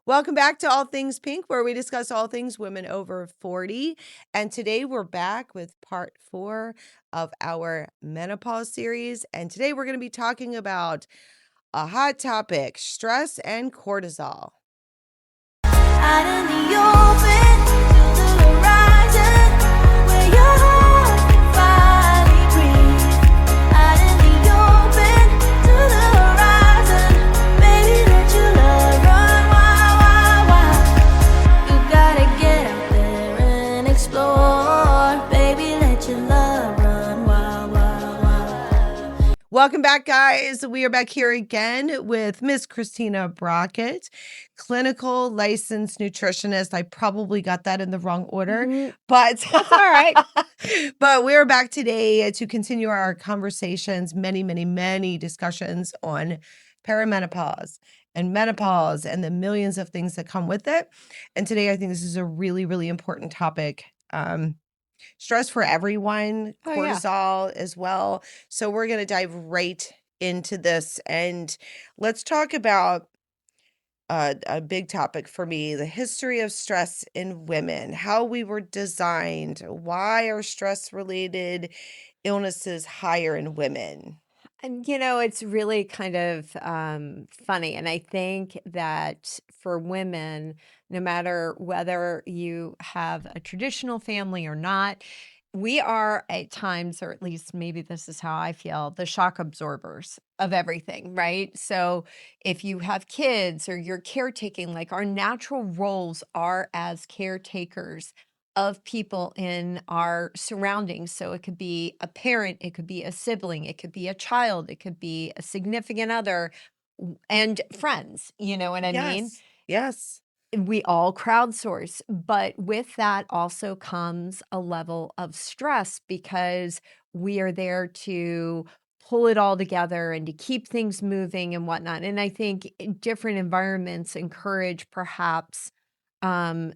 Welcome back to All Things Pink, where we discuss all things women over 40. And today we're back with part 4 of our menopause series. And today we're going to be talking about a hot topic, stress and cortisol. Out in the open to the horizon, where your heart can finally breathe. Out in the open to the horizon, baby, let your love run wild, wild, wild. You gotta get out there and explore, baby, let your love run wild, wild, wild. Welcome back, guys. We are back here again with Miss Christina Brockett, clinical licensed nutritionist. I probably got that in the wrong order, but That's all right. But we're back today to continue our conversations, many discussions on perimenopause and menopause and the millions of things that come with it. And today I think this is a really important topic. Stress for everyone, Oh, yeah. cortisol as well. So we're going to dive right into this, and let's talk about a big topic for me, the history of stress in women, how we were designed, why are stress-related illnesses higher in women? And it's really kind of funny. And I think that for women, no matter whether you have a traditional family or not, we are at times, or at least maybe this is how I feel, the shock absorbers of everything, right? So if you have kids or you're caretaking, like our natural roles are as caretakers of people in our surroundings. So it could be a parent, it could be a sibling, it could be a child, it could be a significant other, and friends. You know what I mean? Yes. We all crowdsource, but with that also comes a level of stress because we are there to pull it all together and to keep things moving and whatnot. And I think different environments encourage perhaps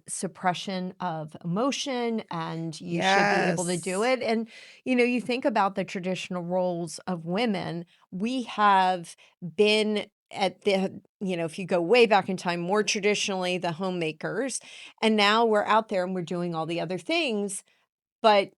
suppression of emotion, and you should be able to do Yes. it. And you think about the traditional roles of women, we have been at the if you go way back in time, more traditionally the homemakers, and now we're out there and we're doing all the other things, but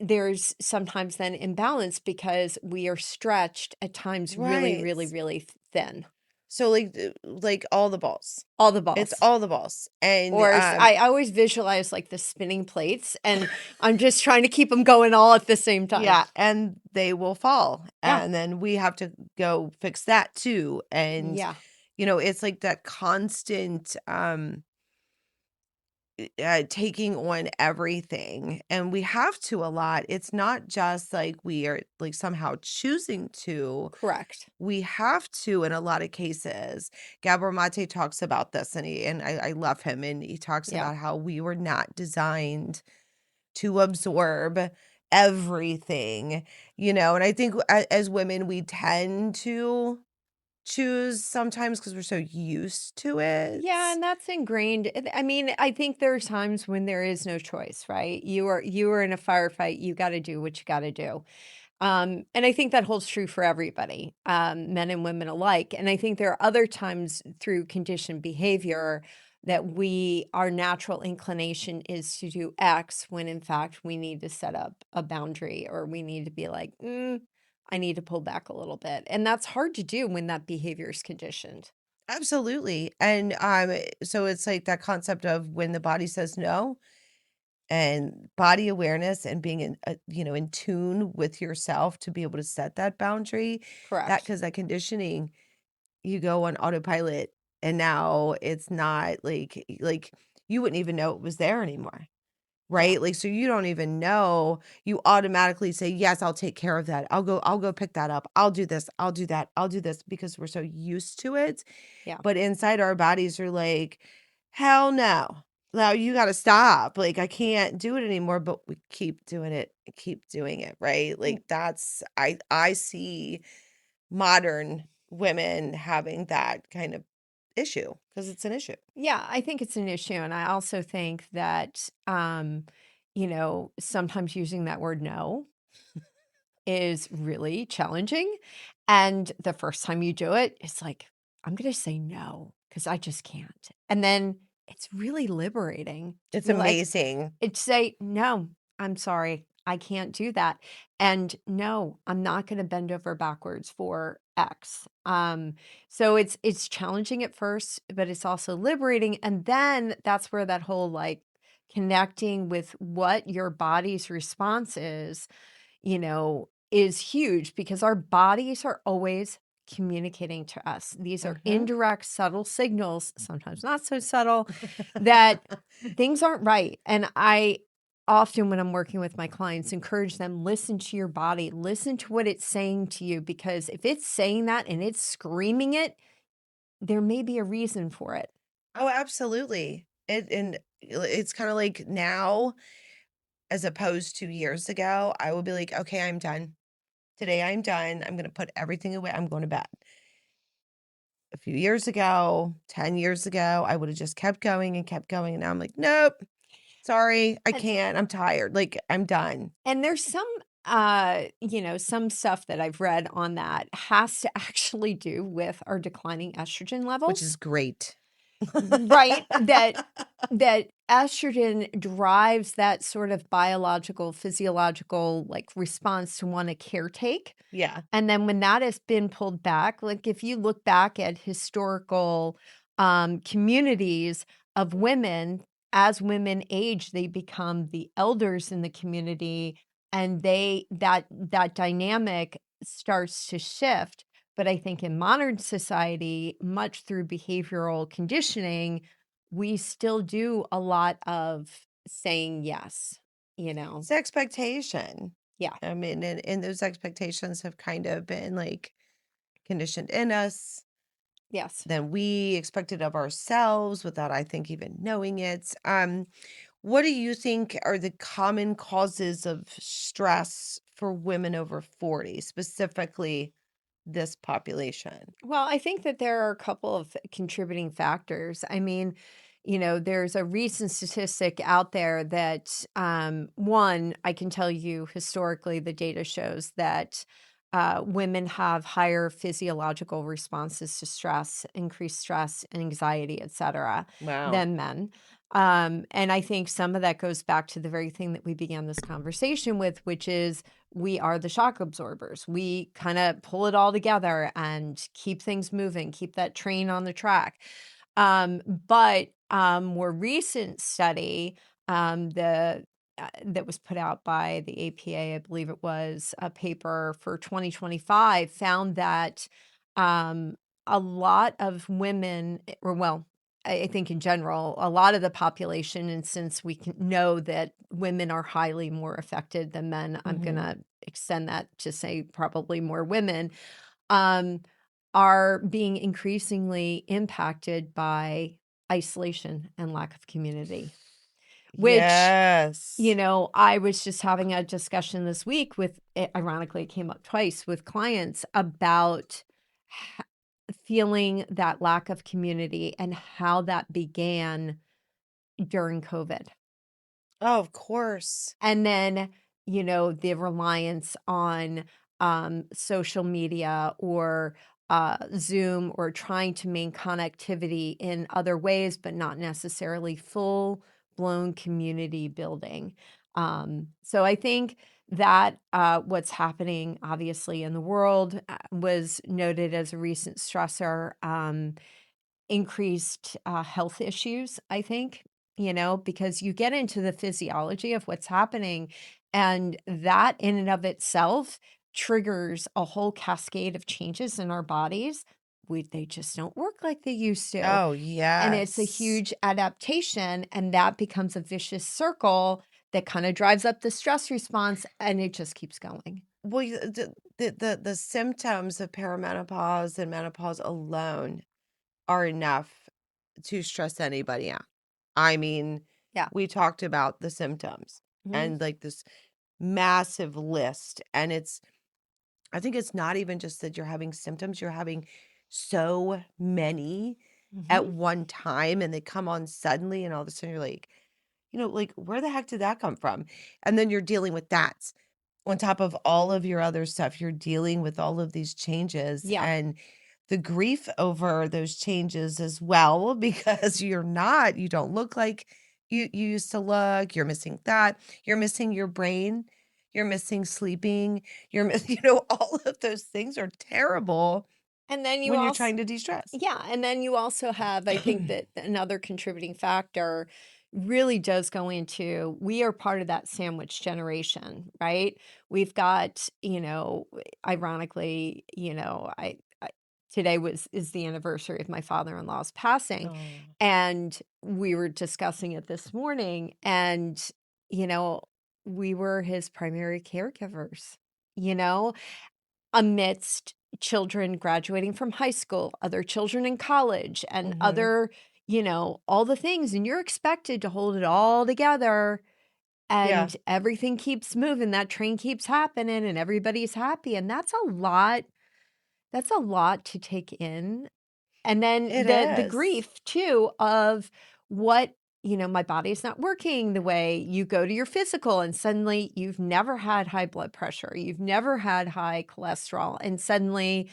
there's sometimes then imbalance because we are stretched at times really, Right. really, really thin. So like all the balls. All the It's balls. all the balls. And Or I always visualize like the spinning plates, and I'm just trying to keep them going all at the same time. yeah, and they will fall. Yeah. And then we have to go fix that too. And Yeah. it's like that constant taking on everything, and we have to a lot. It's not just like we are like somehow choosing to. Correct. We have to in a lot of cases. Gabor Mate talks about this, and I love him, and he talks Yeah. about how we were not designed to absorb everything, and I think as women, we tend to choose sometimes because we're so used to it. Yeah, and that's ingrained. I mean, I think there are times when there is no choice, right? You are in a firefight, you got to do what you got to do. And I think that holds true for everybody, men and women alike. And I think there are other times through conditioned behavior that our natural inclination is to do X when in fact we need to set up a boundary, or we need to be like, I need to pull back a little bit. And that's hard to do when that behavior is conditioned. Absolutely. And so it's like that concept of when the body says no, and body awareness and being in tune with yourself to be able to set that boundary, that Correct. because that conditioning, you go on autopilot, and now it's not like you wouldn't even know it was there anymore. Yeah. Right? Like, so you don't even know, you automatically say, yes, I'll take care of that. I'll go pick that up. I'll do this. I'll do that. I'll do this, because we're so used to it. Yeah. But inside our bodies are like, hell no. Now you got to stop. Like, I can't do it anymore, but we keep doing it, and keep doing it. Right? Like, I see modern women having that kind of issue, because it's an issue. Yeah, I think it's an issue. And I also think that, sometimes using that word no is really challenging. And the first time you do it, it's like, I'm going to say no. because I just can't. And then it's really liberating to It's be like, amazing. it's say, no, I'm sorry, I can't do that. And no, I'm not going to bend over backwards for X. So it's challenging at first, but it's also liberating. And then that's where that whole like connecting with what your body's response is, is huge because our bodies are always communicating to us. These are Mhm. indirect, subtle signals, sometimes not so subtle, that things aren't right. And I often, when I'm working with my clients, encourage them listen to your body, listen to what it's saying to you, because if it's saying that and it's screaming it, there may be a reason for it. Oh, absolutely. It's kinda like now, as opposed to years ago, I will be like, "Okay, I'm done. Today I'm done. I'm gonna put everything away. I'm going to bed." A few years ago, 10 years ago, I would have just kept going, and now I'm like, "Nope, sorry, I And can't. I'm tired. Like, I'm done." And there's some, some stuff that I've read on that has to actually do with our declining estrogen Which levels, is great. right? That estrogen drives that sort of biological, physiological like response to want to caretake. Yeah. And then when that has been pulled back, like if you look back at historical communities of women, as women age, they become the elders in the community, and that dynamic starts to shift. But I think in modern society, much through behavioral conditioning, we still do a lot of saying yes, you know? It's expectation. Yeah. I mean, and those expectations have kind of been, like, conditioned in us, Yes. then we expect it of ourselves without, I think, even knowing it. What do you think are the common causes of stress for women over 40, specifically this population? Well, I think that there are a couple of contributing factors. I mean, there's a recent statistic out there that, one, I can tell you historically, the data shows that women have higher physiological responses to stress, increased stress, anxiety, et cetera, Wow. than men. And I think some of that goes back to the very thing that we began this conversation with, which is we are the shock absorbers. We kind of pull it all together and keep things moving, keep that train on the track. But more recent study, that was put out by the APA, I believe it was a paper for 2025, found that um, a lot of women, or well, I think in general, a lot of the population, and since we can know that women are highly more affected than men, I'm Mhm. gonna extend that to say probably more women, um, are being increasingly impacted by isolation and lack of community, which, Yes. I was just having a discussion this week with, ironically, it came up twice with clients about h- feeling that lack of community and how that began during COVID. Oh, of course. And then, the reliance on social media or Zoom, or trying to maintain connectivity in other ways, but not necessarily full blown community building. So I think that what's happening obviously in the world was noted as a recent stressor. Increased, health issues, I think, because you get into the physiology of what's happening, and that in and of itself triggers a whole cascade of changes in our bodies. They just don't work like they used to, Oh, and it's a yes. huge adaptation, and that becomes a vicious circle that kinda drives up the stress response, and it just keeps going. Well, the symptoms of perimenopause and menopause alone are enough to stress anybody out. I mean, Yeah. we talked about the symptoms Mhm. and like this massive list. And I think it's not even just that you're having symptoms, you're having so many at Mhm. one time and they come on suddenly. And all of a sudden you're like, like, where the heck did that come from? And then you're dealing with that on top of all of your other stuff. You're dealing with all of these changes Yeah. and the grief over those changes as well because you don't look like you used to look. You're missing that. You're missing your brain. You're missing sleeping. You're missing, all of those things are terrible And then you when you're also trying to de-stress. Yeah, and then you also have, I think that another contributing factor really does go into we are part of that sandwich generation, right? We've got, ironically, I today is the anniversary of my father-in-law's passing, Oh. and we were discussing it this morning, and, you know, we were his primary caregivers, you know? Amidst children graduating from high school, other children in college, and Mhm. other, all the things, and you're expected to hold it all together, Yeah, and everything keeps moving, that train keeps happening, and everybody's happy, and that's a lot to take in. And then it the is. grief too of what, my body's not working the way you go to your physical and suddenly you've never had high blood pressure, you've never had high cholesterol, and suddenly,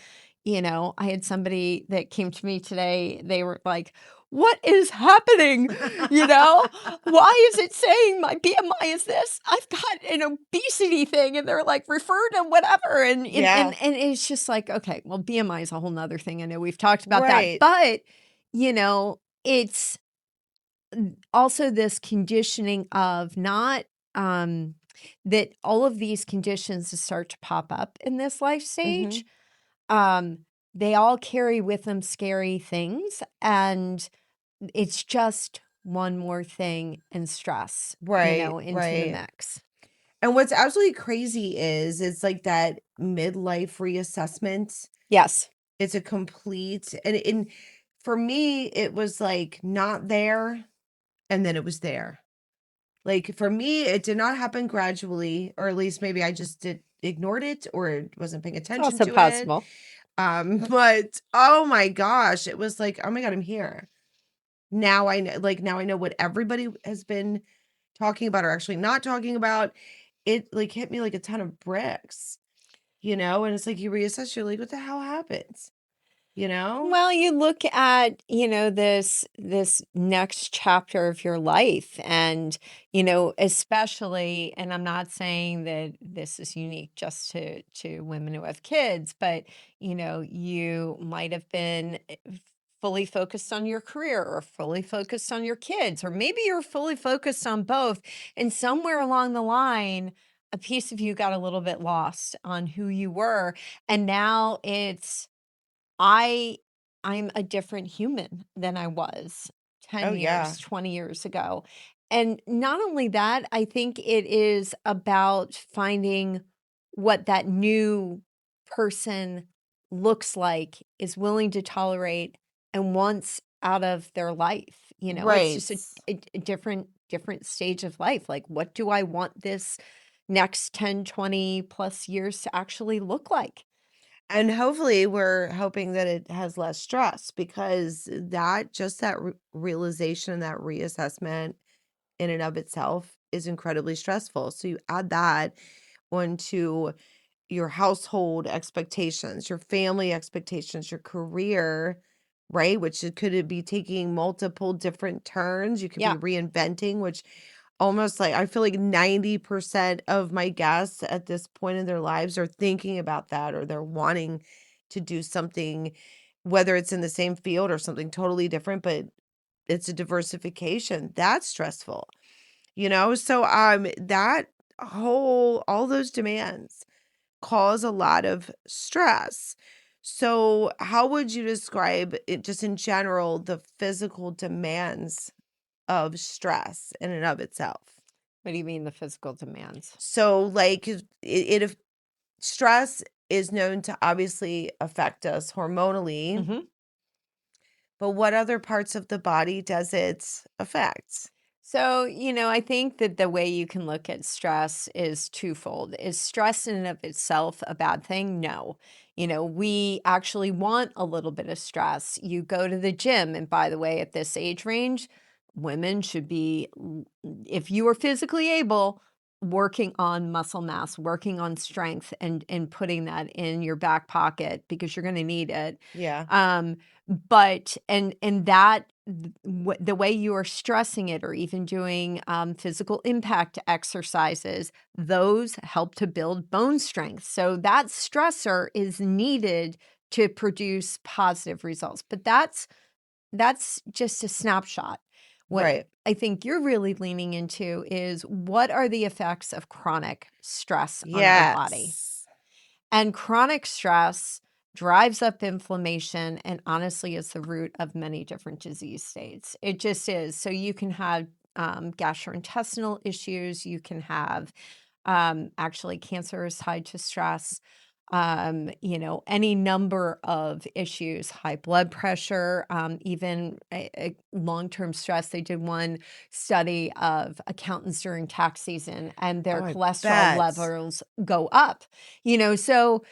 I had somebody that came to me today, they were like, "What is happening?" You know? "Why is it saying my BMI is this? I've got an obesity thing," and they're like, "Refer to whatever," and Yeah, and and it's just like, okay, well, BMI is a whole whole 'nother thing, I know we've talked about that, right. but, it's also this conditioning of not, that all of these conditions that start to pop up in this life stage, Mhm. um, they all carry with them scary things, and it's just one more thing and stress, Right, into the right. mix. And what's absolutely crazy is it's like that midlife reassessment. Yes. It's a complete and for me, it was like not there and then it was there. Like for me, it did not happen gradually, or at least maybe I just did ignored it or wasn't paying It's attention also to it. possible. But oh my gosh, it was like, oh my God, I'm here. Now I know what everybody has been talking about or actually not talking about. It like hit me like a ton of bricks, and it's like you reassess, you're like, what the hell happened? You know? Well, you look at, this next chapter of your life and, especially, and I'm not saying that this is unique just to women who have kids, but, you might have been fully focused on your career or fully focused on your kids, or maybe you're fully focused on both. And somewhere along the line, a piece of you got a little bit lost on who you were. And now I I'm a different human than I was Oh 10 years, yeah. 20 years ago. And not only that, I think it is about finding what that new person looks like, is willing to tolerate, and wants out of their life. It's Right. just a different stage of life. Like, what do I want this next 10, 20 plus years to actually look like? And hopefully we're hoping that it has less stress because that realization, that reassessment in and of itself is incredibly stressful. So you add that onto your household expectations, your family expectations, your career, right? Which it could be taking multiple different turns. You could be Yeah. reinventing, which almost like I feel like 90% of my guests at this point in their lives are thinking about that or they're wanting to do something, whether it's in the same field or something totally different, but it's a diversification. That's stressful, So that whole all those demands cause a lot of stress. So how would you describe it just in general, the physical demands of stress in and of itself? What do you mean the physical demands? So, like, if stress is known to obviously affect us hormonally, Mhm. but what other parts of the body does it affect? So, I think that the way you can look at stress is twofold. Is stress in and of itself a bad thing? No. We actually want a little bit of stress. You go to the gym, and by the way, at this age range, women should be, if you are physically able, working on muscle mass, working on strength, and putting that in your back pocket because you're gonna need it. Yeah. But and that the way you are stressing it or even doing physical impact exercises, those help to build bone strength. So that stressor is needed to produce positive results. But that's just a snapshot. What Right. I think you're really leaning into is what are the effects of chronic stress on our body? Yes. And chronic stress drives up inflammation and honestly is the root of many different disease states. It just is. So you can have gastrointestinal issues, you can have actually cancer is tied to stress. Any number of issues, high blood pressure, even long-term stress. They did one study of accountants during tax season and Oh, their I cholesterol bet. levels go up. So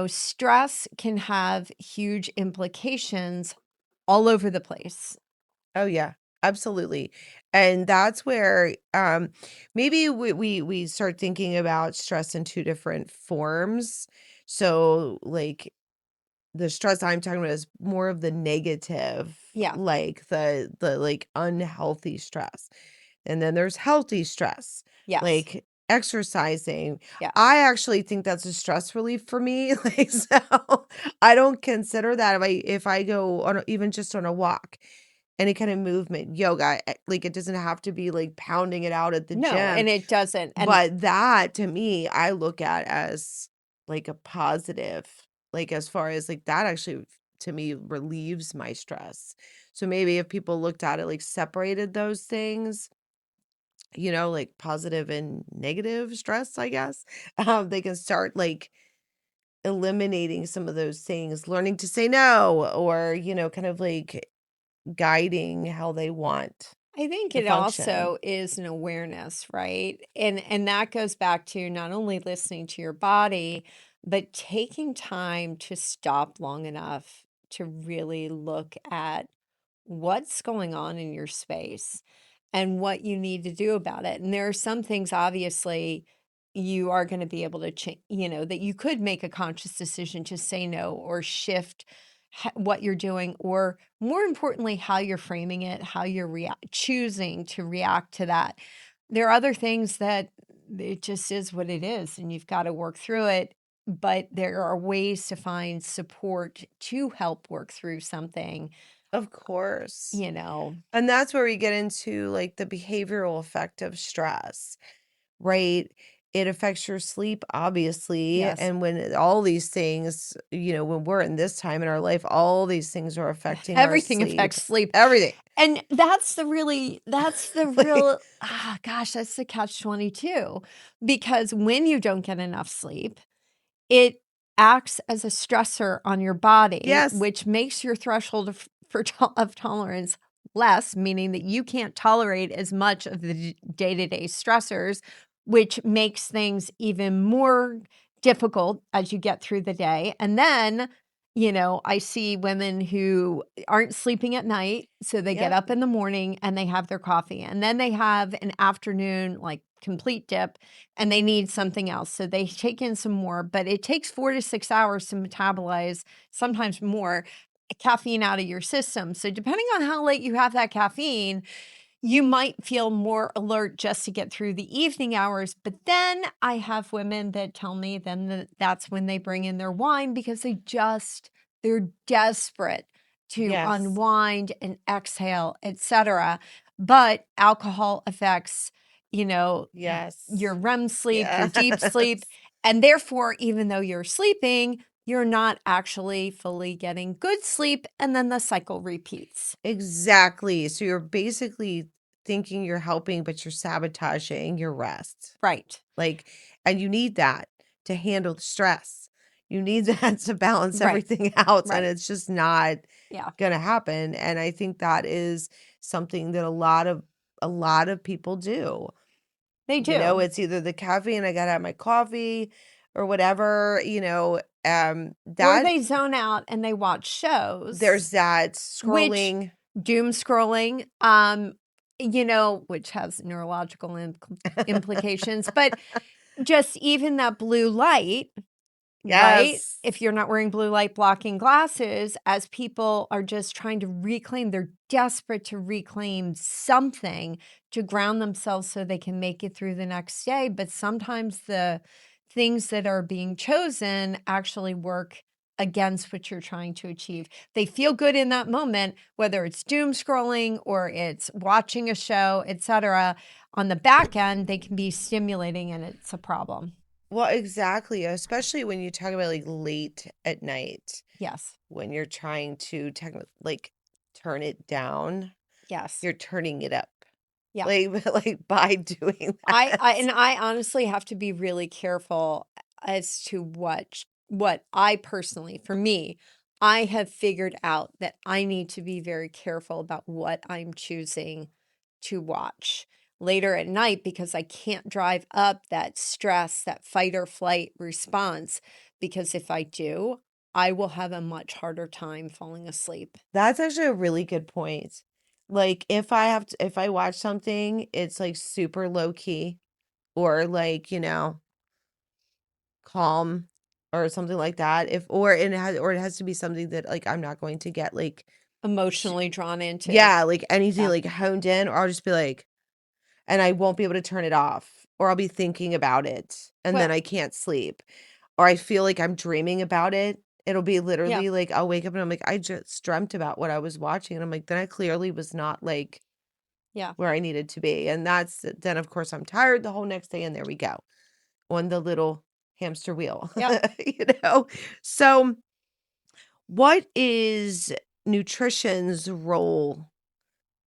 stress can have huge implications all over the place. Oh, yeah, absolutely. And that's where maybe we start thinking about stress in two different forms. So, like, the stress I'm talking about is more of the negative, Yeah. like the like unhealthy stress. And then there's healthy stress, Yes. like exercising. Yeah. I actually think that's a stress relief for me. Like, so I don't consider that if I go on even just on a walk, any kind of movement, yoga, like it doesn't have to be like pounding it out at the No, gym. and it doesn't. And But that to me, I look at as like a positive, like as far as like that actually to me relieves my stress. So maybe if people looked at it like separated those things, like positive and negative stress, I guess, they can start like eliminating some of those things, learning to say no, or, kind of like guiding how they want I think to it function. also is an awareness, right? And that goes back to not only listening to your body, but taking time to stop long enough to really look at what's going on in your space and what you need to do about it. And there are some things, obviously, you are going to be able to change, that you could make a conscious decision to say no or shift what you're doing, or more importantly, how you're framing it, how you're choosing to react to that. There are other things that it just is what it is, and you've got to work through it. But there are ways to find support to help work through something, Of course. you know. And that's where we get into like the behavioral effect of stress, right? It affects your sleep, obviously. Yes. And all these things, when we're in this time in our life, all these things are affecting our Everything sleep, affects sleep. everything. And that's the Like, real, gosh, that's the catch 22. Because when you don't get enough sleep, it acts as a stressor on your body, yes, which makes your threshold of tolerance less, meaning that you can't tolerate as much of the day-to-day stressors, which makes things even more difficult as you get through the day. And then, I see women who aren't sleeping at night, so they get yep, up in the morning and they have their coffee, and then they have an afternoon, like, complete dip, and they need something else. So they take in some more, but it takes 4 to 6 hours to metabolize, sometimes more, caffeine out of your system. So depending on how late you have that caffeine, you might feel more alert just to get through the evening hours. But then I have women that tell me then that's when they bring in their wine because they're desperate to yes, unwind and exhale, etc. But alcohol affects, you know, your yes, REM sleep, your deep sleep, yes. and therefore, even though you're sleeping, you're not actually fully getting good sleep, and then the cycle repeats. Exactly. So you're basically thinking you're helping, but you're sabotaging your rest. Right. Like, and you need that to handle the stress. You need that to balance Right. everything out, and Right. it's just not Yeah. gonna happen. And I think that is something that a lot of people do. They do. It's either the caffeine, I gotta have my coffee or whatever, Or that they zone out and they watch shows, there's that which scrolling. doom scrolling, which has neurological implications, but just even that blue light, right? Yes. If you're not wearing blue light blocking glasses, as people are just trying to reclaim, they're desperate to reclaim something to ground themselves so they can make it through the next day. But sometimes the things that are being chosen actually work against what you're trying to achieve. They feel good in that moment, whether it's doom scrolling or it's watching a show, etc. On the back end, they can be stimulating and it's a problem. Well, exactly, especially when you talk about, like, late at night Yes. when you're trying to like, turn it down, Yes. you're turning it up, Yeah. like, by doing And that. I honestly have to be really careful as to what I personally, for me, I have figured out that I need to be very careful about what I'm choosing to watch later at night because I can't drive up that stress, that fight or flight response. Because if I do, I will have a much harder time falling asleep. That's actually a really good point. Like, if I watch something, it's, like, super low key or, like, calm or something like that, if or it has to be something that, like, I'm not going to get, like, s Emotionally drawn into. yeah, like, anything, Yeah. like, honed in, or I'll just be like and I won't be able to turn it off, or I'll be thinking about it, and then Well, I can't sleep, or I feel like I'm dreaming about it. It'll be yeah. literally, like, I'll wake up and I'm like, "I just dreamt about what I was watching," and I'm like, "Then I clearly was not, like, Yeah. where I needed to be," and then, of course, I'm tired the whole next day, and there we go, on the little hamster wheel, Yeah. you know? So, what is nutrition's role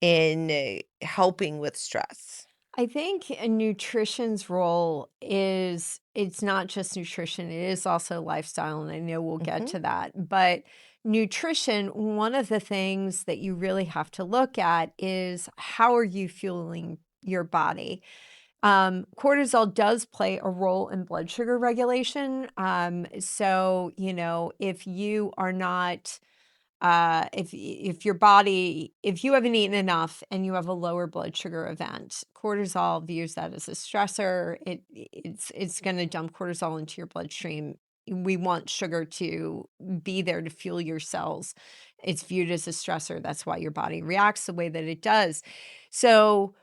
in, helping with stress? I think nutrition's role is it's not just nutrition, it is also lifestyle, and I know we'll get Mhm. to that. But nutrition, one of the things that you really have to look at is how are you fueling your body? Cortisol does play a role in blood sugar regulation. So, if you are not if your body if you haven't eaten enough and you have a lower blood sugar event, cortisol views that as a stressor. It's going to dump cortisol into your bloodstream. We want sugar to be there to fuel your cells. It's viewed as a stressor. That's why your body reacts the way that it does. So,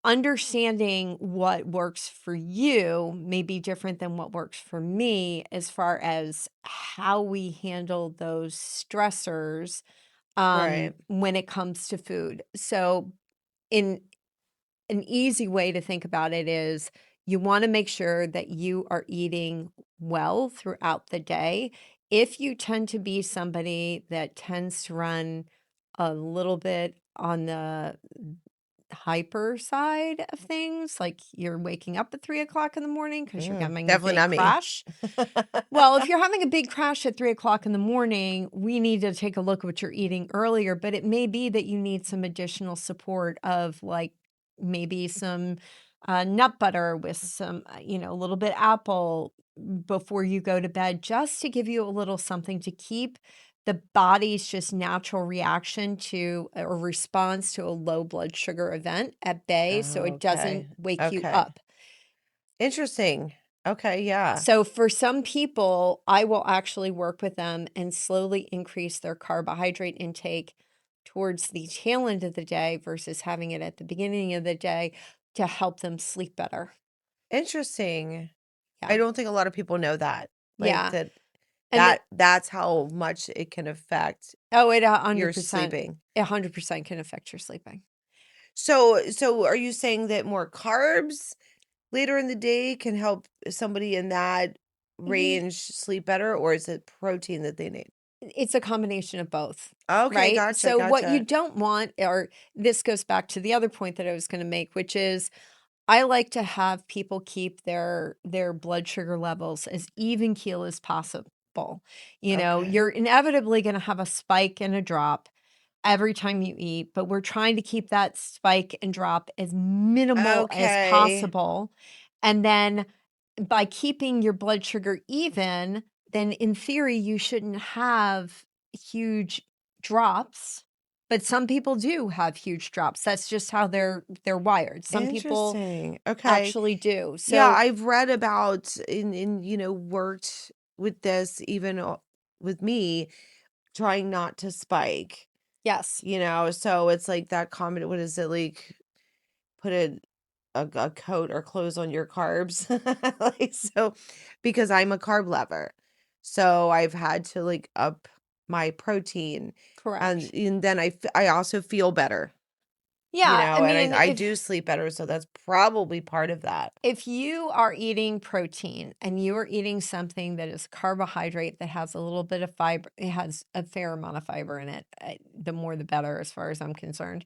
understanding what works for you may be different than what works for me as far as how we handle those stressors Right. when it comes to food. So, in an easy way to think about it is you want to make sure that you are eating well throughout the day. If you tend to be somebody that tends to run a little bit on the hyper side of things, like you're waking up at 3 o'clock in the morning because you're having a Definitely big not me. crash. Well, if you're having a big crash at 3 o'clock in the morning, we need to take a look at what you're eating earlier. But it may be that you need some additional support of like maybe some nut butter with some, a little bit apple before you go to bed, just to give you a little something to keep the body's just natural reaction to or response to a low blood sugar event at bay so Oh, it doesn't okay. wake you Okay. up. Interesting. Okay, yeah. So for some people, I will actually work with them and slowly increase their carbohydrate intake towards the tail end of the day versus having it at the beginning of the day to help them sleep better. Interesting. Yeah. I don't think a lot of people know that. Like, Yeah. And that's how much it can affect oh, it your 100%, sleeping. 100% can affect your sleeping. So are you saying that more carbs later in the day can help somebody in that Ye range sleep better, or is it protein that they need? It's a combination of both, Okay, right? gotcha, So what you gotcha. don't want, or this goes back to the other point that I was gonna make, which is I like to have people keep their blood sugar levels as even keel as possible. Okay. You're inevitably gonna have a spike and a drop every time you eat, but we're trying to keep that spike and drop as minimal as Okay. possible. And then by keeping your blood sugar even, then in theory, you shouldn't have huge drops, But some people do have huge drops. That's just how they're wired. Some people Interesting. Okay. actually do. Yeah, So, I've read about worked with this even with me trying not to spike, yes, so it's like that comment, what is it like, put a coat or clothes on your carbs. Like, so because I'm a carb lover. So I've had to like up my protein and, correct. then I also feel better, Yeah, I and mean, I do sleep better, so that's probably part of that. if you are eating protein and you are eating something that is carbohydrate that has a little bit of fiber, it has a fair amount of fiber in it. The more the better, as far as I'm concerned.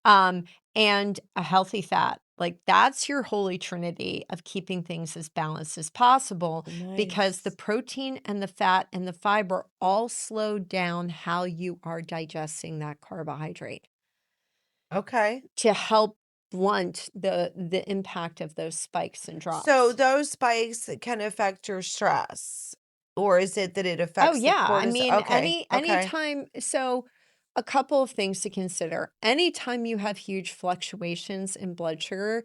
Um, and a healthy fat. Like that's your holy trinity of keeping things as balanced as possible because the Nice. protein and the fat and the fiber all slow down how you are digesting that carbohydrate Okay. to help blunt the impact of those spikes and So drops. those spikes can affect your stress, or is it that it Oh affects the yeah, I cortisol? mean Okay. Okay. anytime so a couple of things to consider. Anytime you have huge fluctuations in blood sugar,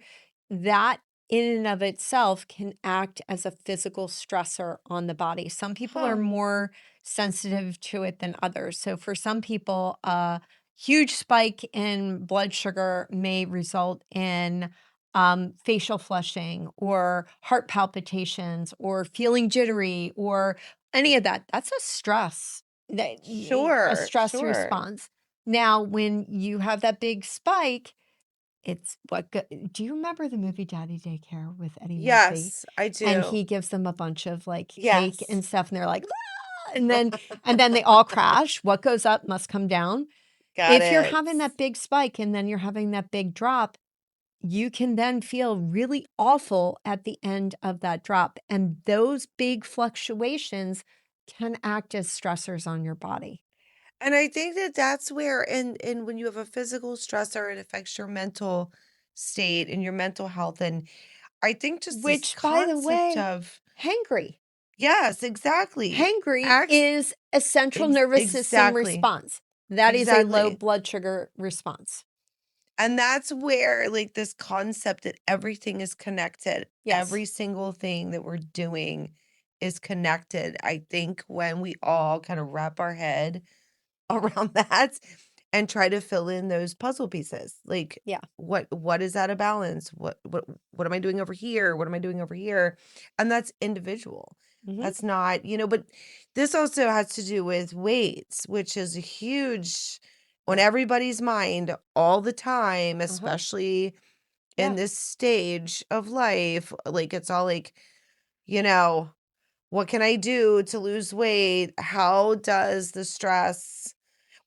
that in and of itself can act as a physical stressor on the body. Some people are Huh. more sensitive to it than others. So for some people, a huge spike in blood sugar may result in facial flushing or heart palpitations or feeling jittery or any of that. That's a stress, a Sure. stress Sure. response. Now, when you have that big spike, it's do you remember the movie Daddy Daycare with Eddie Murphy? Yes, I And do. he gives them a bunch of like cake Yes. and stuff, and they're like, "Ah," and then they all crash. What goes up must come down. Got If you're it. having that big spike and then you're having that big drop, you can then feel really awful at the end of that drop. And those big fluctuations can act as stressors on your body, And I think that that's where, and when you have a physical stressor, it affects your mental state and your mental health. And I think just this which, by the concept way, of, hangry. yes, exactly. Hangry Acts is a central nervous system exactly. response. That is a low Exactly. blood sugar response. And that's where, like, this concept that everything is connected, Yes. every single thing that we're doing is connected. I think when we all kind of wrap our head around that and try to fill in those puzzle pieces, like, Yeah. what is out of balance? What am I doing over here? What am I doing over here? And that's individual. Mhm. That's not, but this also has to do with weights, which is a huge on Yeah. everybody's mind all the time, Uh-huh. especially in Yeah. this stage of life. Like, it's all like, you know, what can I do to lose weight? How does the stress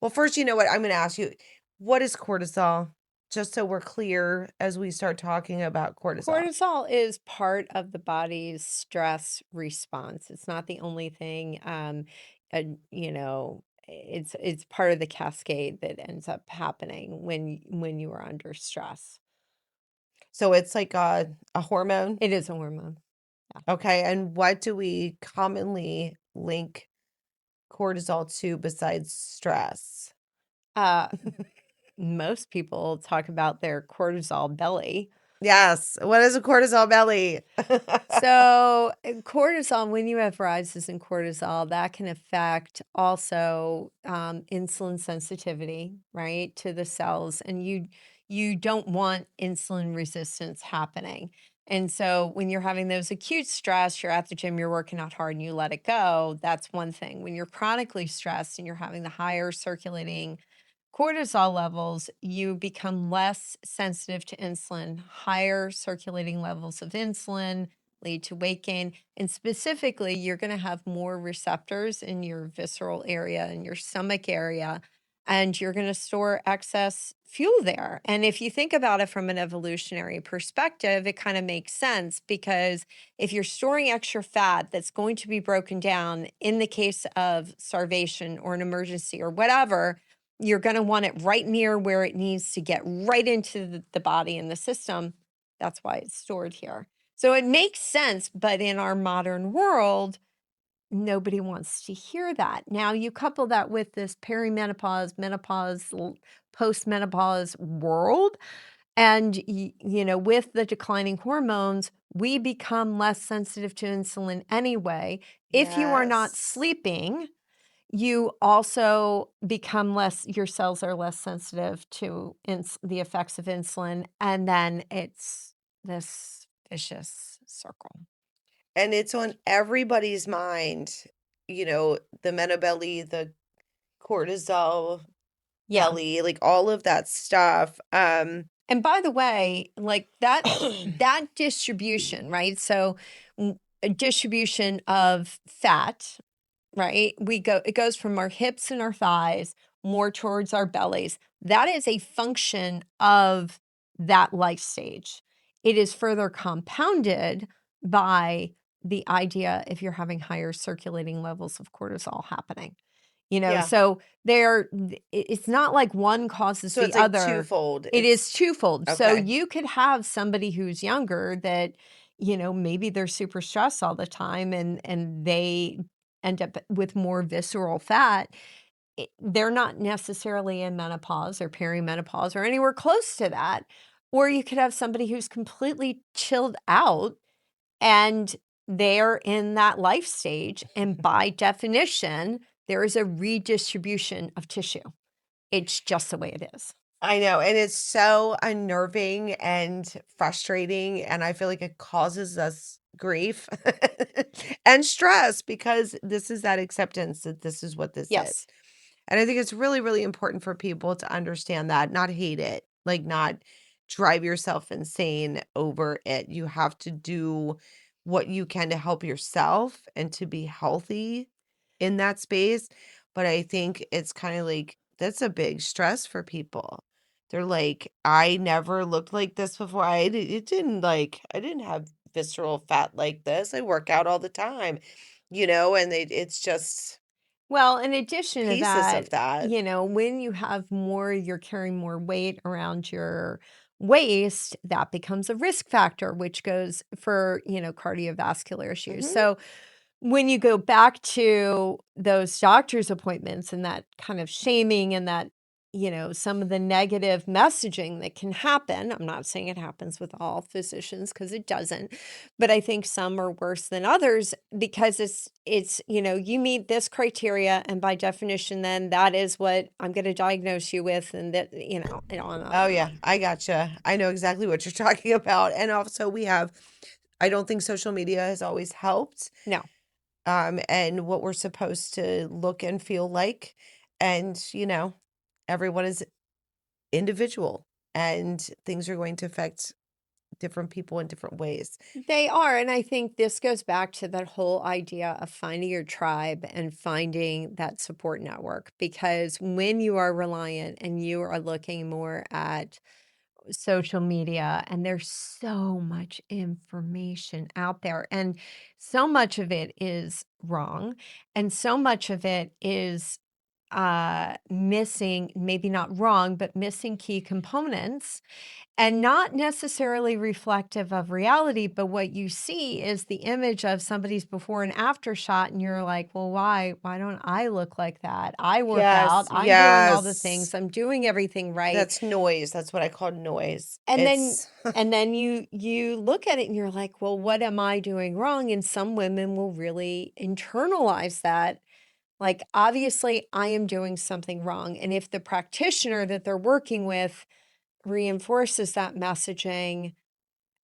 well, first, you know what? I'm gonna ask you, what is cortisol? Just so we're clear as we start talking about cortisol. Cortisol is part of the body's stress response. It's not the only thing. And it's part of the cascade that ends up happening when you are under stress. So it's like a hormone? It is a hormone. Yeah. Okay, and what do we commonly link cortisol to besides stress? Uh, most people talk about their cortisol belly. Yes, what is a cortisol belly? So, cortisol, when you have rises in cortisol, that can affect also insulin sensitivity, right, to the cells, and you don't want insulin resistance happening. And so, when you're having those acute stress, you're at the gym, you're working out hard, and you let it go. That's one thing. When you're chronically stressed and you're having the higher circulating cortisol levels, you become less sensitive to insulin. Higher circulating levels of insulin lead to weight gain. And specifically, you're going to have more receptors in your visceral area, in your stomach area, and you're going to store excess fuel there. And if you think about it from an evolutionary perspective, it kind of makes sense because if you're storing extra fat that's going to be broken down in the case of starvation or an emergency or whatever, you're going to want it right near where it needs to get right into the body and the system. That's why it's stored here. So it makes sense, but in our modern world, nobody wants to hear that. Now you couple that with this perimenopause, menopause, postmenopause world, and with the declining hormones, we become less sensitive to insulin anyway. If you are not Yes. sleeping, you also become less your cells are less sensitive to the effects of insulin, and then it's this vicious circle. And it's on everybody's mind, the belly, the cortisol Yeah. belly, like all of that stuff. And by the way, like that distribution, right? So a distribution of fat, right? It goes from our hips and our thighs more towards our bellies. That is a function of that life stage. It is further compounded by the idea if you're having higher circulating levels of cortisol happening. Yeah. So it's not like one causes So the it's like other. twofold. It is It's twofold. So okay. you could have somebody who's younger that, maybe they're super stressed all the time and they end up with more visceral fat. They're not necessarily in menopause or perimenopause or anywhere close to that. Or you could have somebody who's completely chilled out and they're in that life stage. And by definition, there is a redistribution of tissue. It's just the way it is. I know, and it's so unnerving and frustrating, and I feel like it causes us grief and stress because this is that acceptance that this is what this is. Yes. And I think it's really, really important for people to understand that, not hate it, like not drive yourself insane over it. You have to do what you can to help yourself and to be healthy in that space. But I think it's kind of like that's a big stress for people. They're like, I never looked like this before. It didn't like, I didn't have visceral fat like this. I work out all the time, and it's just Well, in addition to pieces of that, that. when you have more, you're carrying more weight around your waist, that becomes a risk factor, which goes for, cardiovascular issues. Mhm. So when you go back to those doctor's appointments and that kind of shaming and that, some of the negative messaging that can happen, I'm not saying it happens with all physicians because it doesn't, but I think some are worse than others because you meet this criteria and by definition, then that is what I'm going to diagnose you with. And that, and on and on Oh, and yeah, on. I gotcha. I know exactly what you're talking about, and also I don't think social media has always helped, No. and what we're supposed to look and feel like, and, everyone is individual, and things are going to affect different people in different ways. They are, and I think this goes back to that whole idea of finding your tribe and finding that support network, because when you are reliant and you are looking more at social media and there's so much information out there and so much of it is wrong and so much of it is missing, maybe not wrong, but missing key components and not necessarily reflective of reality, but what you see is the image of somebody's before and after shot, and you're like, "Well, why don't I look like that? I work out, Yes, I'm doing all the yes. things, I'm doing everything right." That's noise, that's what I call noise. And then It's you look at it and you're like, "Well, what am I doing wrong?" And some women will really internalize that. Like, obviously, I am doing something wrong. And if the practitioner that they're working with reinforces that messaging,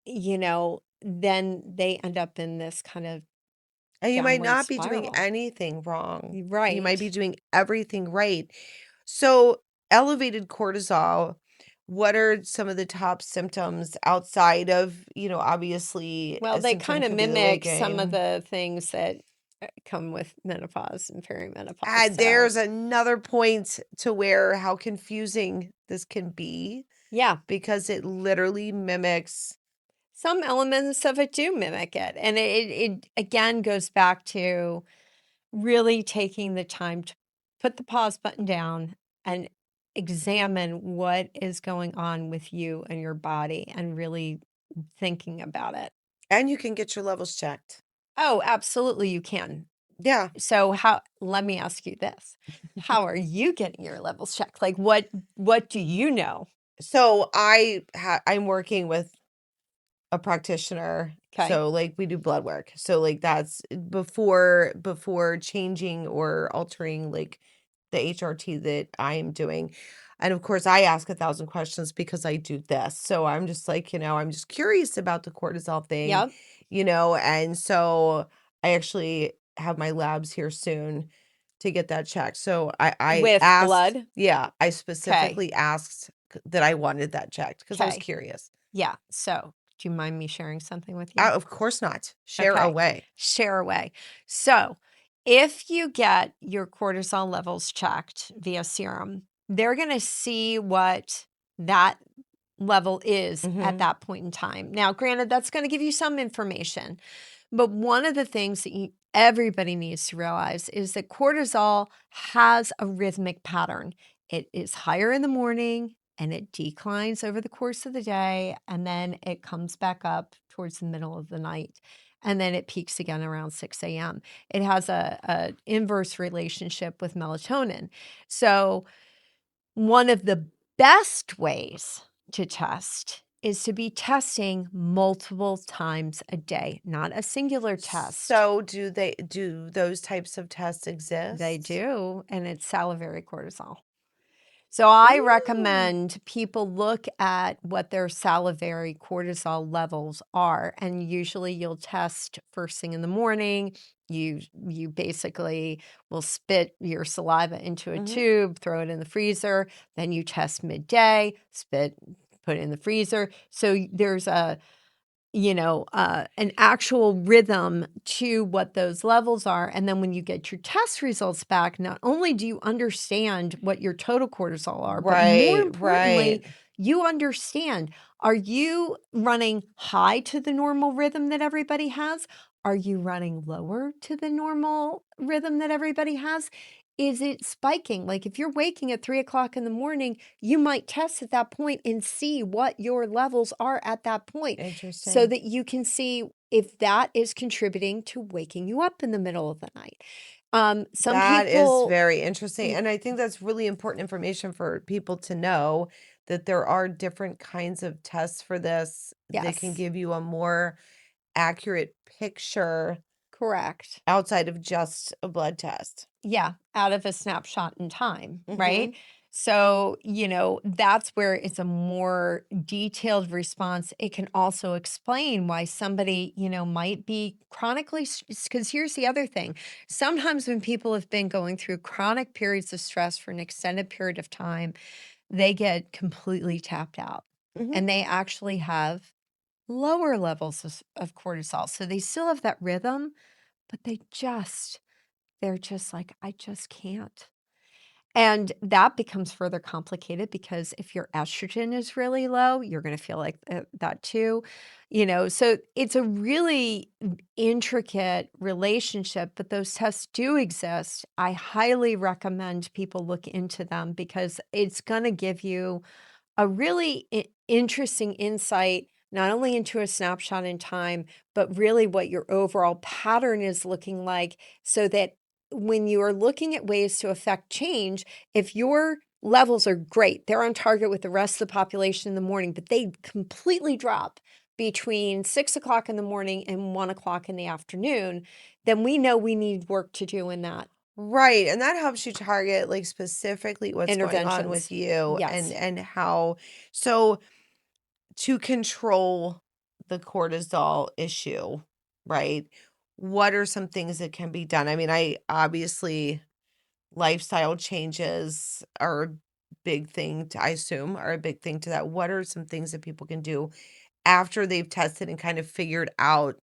then they end up in this kind of and you might downward not be doing spiral. anything wrong. You might be Right. doing everything right. So, elevated cortisol, what are some of the top symptoms outside of, obviously Well, a they symptom kind of could be the weight mimic some of gain. the things that come with menopause and perimenopause. So, There's another point to where how confusing this can be yeah, because it literally mimics. some elements of it do mimic it. And it again goes back to really taking the time to put the pause button down and examine what is going on with you and your body and really thinking about it. And you can get your levels checked. Oh, absolutely, you can. Yeah. So let me ask you this. How are you getting your levels checked? Like what do you know? So I'm working with a practitioner. Okay. So like we do blood work. So like that's before changing or altering like the HRT that I am doing. And of course I ask 1,000 questions because I do this. So I'm just like, I'm just curious about the cortisol thing, Yep. and so I actually have my labs here soon to get that checked. So I With asked, blood. yeah, I Okay. specifically asked that I wanted that checked because I was Okay. curious. Yeah. So do you mind me sharing something with you? Of course not. Share Okay. away. Share away. So, if you get your cortisol levels checked via serum, they're going to see what that level is at Mhm. that point in time. Now, granted, that's going to give you some information, but one of the things that everybody needs to realize is that cortisol has a rhythmic pattern. It is higher in the morning and it declines over the course of the day, and then it comes back up towards the middle of the night. And then it peaks again around 6 a.m. It has a inverse relationship with melatonin. So, one of the best ways to test is to be testing multiple times a day, not a singular test. So do those types of tests They exist? do, and it's salivary cortisol. So I Ooh. recommend people look at what their salivary cortisol levels are, and usually you'll test first thing in the morning. You basically will spit your saliva into a Mhm. tube, throw it in the freezer, then you test midday, spit, put it in the freezer. So there's an actual rhythm to what those levels are. And then when you get your test results back, not only do you understand what your total cortisol are, but more Right, right. importantly, you understand, are you running high to the normal rhythm that everybody has? Are you running lower to the normal rhythm that everybody has? Is it spiking? Like if you're waking at 3 o'clock in the morning, you might test at that point and see what your levels are at that point so Interesting. that you can see if that is contributing to waking you up in the middle of the night. Some That is people very interesting, y and I think that's really important information for people to know that there are different kinds of tests for this that can yes, give you a more accurate picture correct. outside of just a blood test. Yeah, out of a snapshot in time, right? Mhm. So, that's where it's a more detailed response. It can also explain why somebody, might be chronically, because here's the other thing. Sometimes when people have been going through chronic periods of stress for an extended period of time, they get completely tapped out Mhm. and they actually have lower levels of cortisol. So they still have that rhythm, but they're just like, I just can't. And that becomes further complicated because if your estrogen is really low, you're going to feel like that too. So it's a really intricate relationship, but those tests do exist. I highly recommend people look into them because it's going to give you a really interesting insight, not only into a snapshot in time, but really what your overall pattern is looking like so that when you are looking at ways to affect change, if your levels are great, they're on target with the rest of the population in the morning, but they completely drop between 6 o'clock in the morning and 1 o'clock in the afternoon, then we know we need work to do in that Right, and that helps you target, like, specifically what's going on with interventions. you and Yes. and how so to control the cortisol issue, right? What are some things that can be done? I mean, I obviously lifestyle changes are a big thing to, I assume, are a big thing to that. What are some things that people can do after they've tested and kind of figured out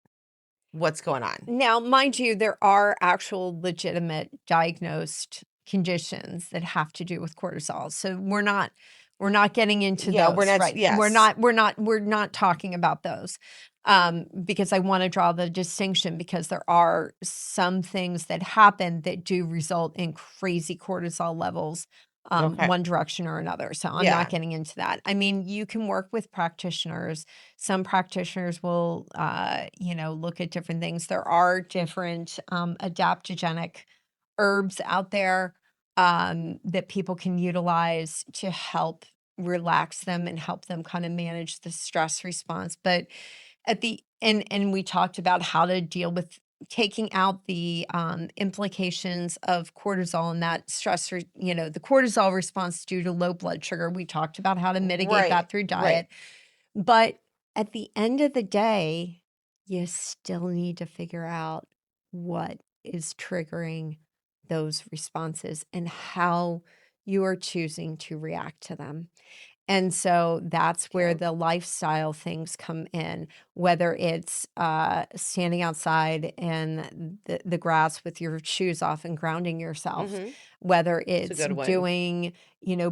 what's going on? Now, mind you, there are actual legitimate diagnosed conditions that have to do with cortisol. So we're not getting into Yeah, we're those, not, right? We're yes. not we're not we're not talking about those. Because I want to draw the distinction because there are some things that happen that do result in crazy cortisol levels Okay. one direction or another. So I'm not Yeah. getting into that. I mean, you can work with practitioners. Some practitioners will, look at different things. There are different adaptogenic herbs out there that people can utilize to help relax them and help them kind of manage the stress response. But at the and we talked about how to deal with taking out the implications of cortisol and that the cortisol response due to low blood sugar. We talked about how to mitigate Right. that through Right. diet. But at the end of the day, you still need to figure out what is triggering those responses and how you are choosing to react to them. And so that's where Yeah. the lifestyle things come in, whether it's standing outside in the grass with your shoes off and grounding yourself, Mhm. whether It's a it's good one. doing,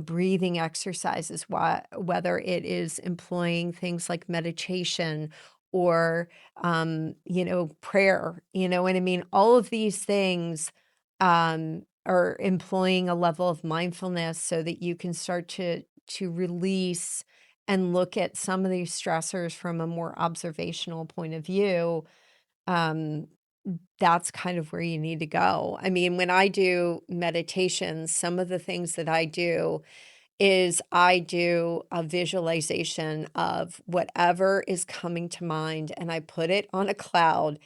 breathing exercises, whether it is employing things like meditation or, prayer, you know what I mean? All of these things are employing a level of mindfulness so that you can start to release and look at some of these stressors from a more observational point of view, um, that's kind of where you need to go. I mean, when I do meditations, some of the things that I do is I do a visualization of whatever is coming to mind and I put it on a cloud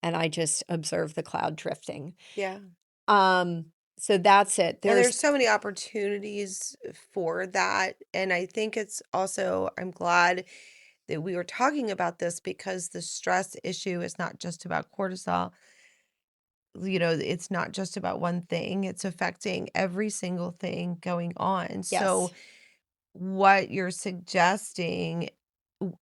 and I just observe the cloud drifting. Yeah. Um, so that's it. And There's there's so many opportunities for that. And I think it's also, I'm glad that we were talking about this because the stress issue is not just about cortisol. It's not just about one thing, it's affecting every single thing going on. So, yes. what you're suggesting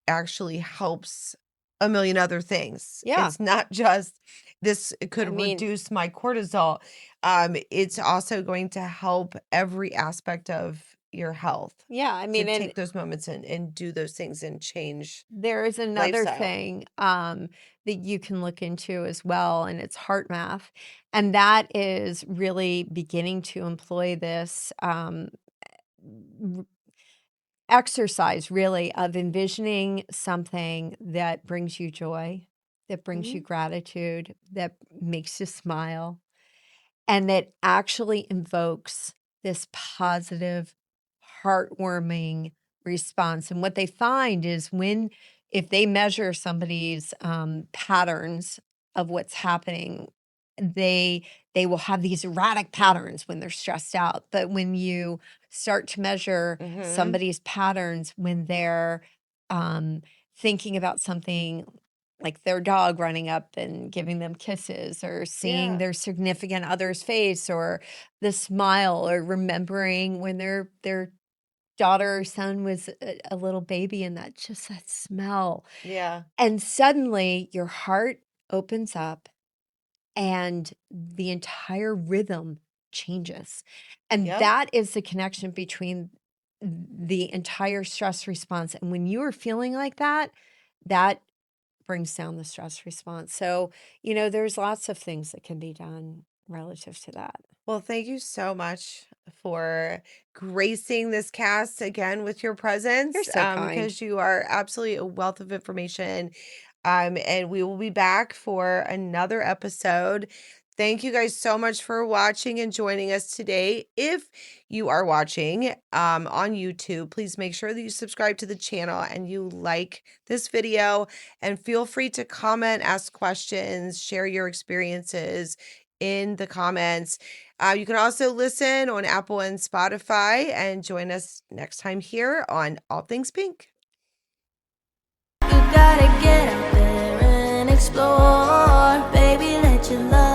actually helps a million other things. Yeah. It's not just this could I mean, reduce my cortisol. It's also going to help every aspect of your health yeah, I to mean, and take those moments and do those things and change there is another lifestyle. thing, that you can look into as well, and it's heart math, and that is really beginning to employ this, r exercise really of envisioning something that brings you joy, that brings you Mhm. gratitude, that makes you smile. And that actually invokes this positive, heartwarming response. And what they find is if they measure somebody's patterns of what's happening, they they will have these erratic patterns when they're stressed out. But when you start to measure Mhm. somebody's patterns when they're um, thinking about something like their dog running up and giving them kisses or seeing Yeah. their significant other's face or the smile or remembering when their daughter or son was a little baby and that smell. Yeah. And suddenly your heart opens up and the entire rhythm changes. And Yep. that is the connection between the entire stress response. And when you are feeling like that, that brings down the stress response. So, there's lots of things that can be done relative to that. Well, thank you so much for gracing this cast again with your You're presence, so kind. because you are absolutely a wealth of information. And we will be back for another episode. Thank you guys so much for watching and joining us today. If you are watching on YouTube, please make sure that you subscribe to the channel and you like this video and feel free to comment, ask questions, share your experiences in the comments. You can also listen on Apple and Spotify and join us next time here on All Things Pink. You gotta get out there and explore. Baby, let your love